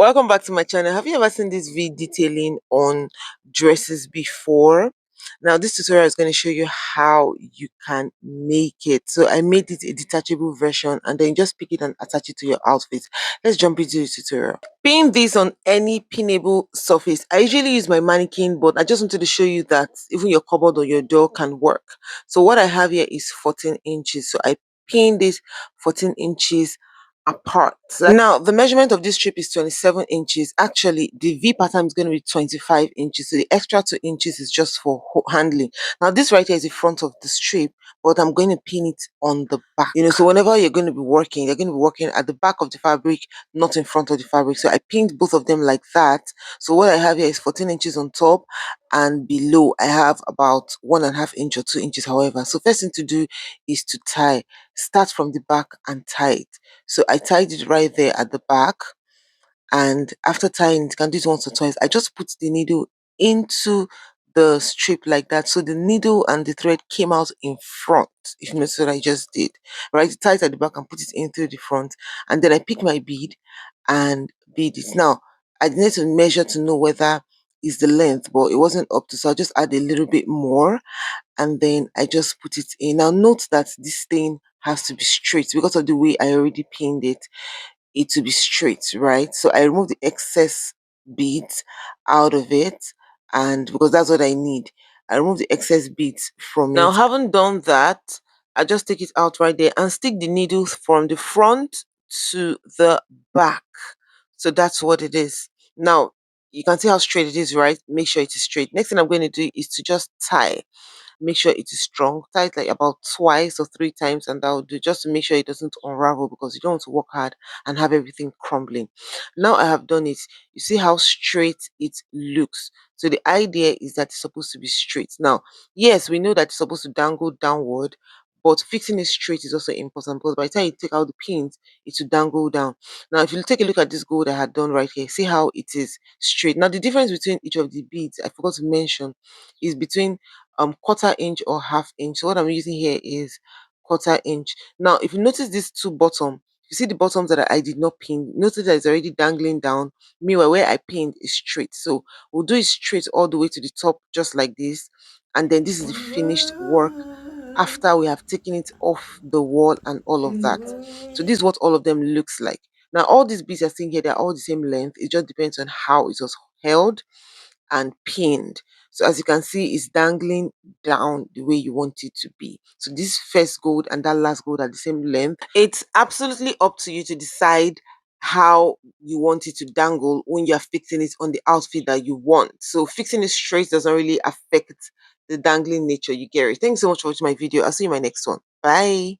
Welcome back to my channel. Have you ever seen this V detailing on dresses before? Now this tutorial is going to show you how you can make it. So I made it a detachable version and then just pick it and attach it to your outfit. Let's jump into the tutorial. Pin this on any pinnable surface. I usually use my mannequin, but I just wanted to show you that even your cupboard or your door can work. So what I have here is 14 inches. So I pin this 14 inches apart. Now the measurement of this strip is 27 inches. Actually the V pattern is going to be 25 inches, so the extra 2 inches is just for handling. Now this right here is the front of the strip, but I'm going to pin it on the back, so whenever you're going to be working, you're going to be working at the back of the fabric, not in front of the fabric. So I pinned both of them like that. So what I have here is 14 inches on top, and below I have about 1.5 inch or 2 inches. However, so first thing to do is to tie. Start from the back and tie it. So I tied it right there at the back, and after tying it, you can do it once or twice. I just put the needle into the strip like that, so the needle and the thread came out in front. If you notice what I just did, right? Tie it at the back and put it in through the front, and then I pick my bead and bead it. Now I need to measure to know whether is the length, but it wasn't up to, so I just add a little bit more, and then I just put it in. Now note that this thing has to be straight because of the way I already pinned it to be straight, right? So I remove the excess beads out of it, and because that's what I need, I remove the excess beads from it. Now having done that, I just take it out right there and stick the needles from the front to the back. So that's what it is. Now you can see how straight it is, right? Make sure it is straight. Next thing I'm going to do is to just tie. Make sure it is strong. Tie it like about twice or 3 times, and that will do, just to make sure it doesn't unravel, because you don't want to work hard and have everything crumbling. Now I have done it. You see how straight it looks. So the idea is that it's supposed to be straight. Now yes, we know that it's supposed to dangle downward, but fixing it straight is also important, because by the time you take out the pins, it will dangle down. Now if you take a look at this gold I had done right here, see how it is straight. Now the difference between each of the beads, I forgot to mention, is between 1/4 inch or 1/2 inch. So what I'm using here is 1/4 inch. Now if you notice these two bottom, you see the bottoms that I did not pin, notice that it's already dangling down. Meanwhile where I pinned is straight, so we'll do it straight all the way to the top, just like this. And then this is the finished work after we have taken it off the wall and all of that. So this is what all of them looks like. Now all these beads you're seeing here, they're all the same length. It just depends on how it was held and pinned. So as you can see, it's dangling down the way you want it to be. So this first gold and that last gold are the same length. It's absolutely up to you to decide how you want it to dangle when you're fixing it on the outfit that you want. So fixing it straight doesn't really affect the dangling nature. You get it. Thanks so much for watching my video. I'll see you in my next one. Bye.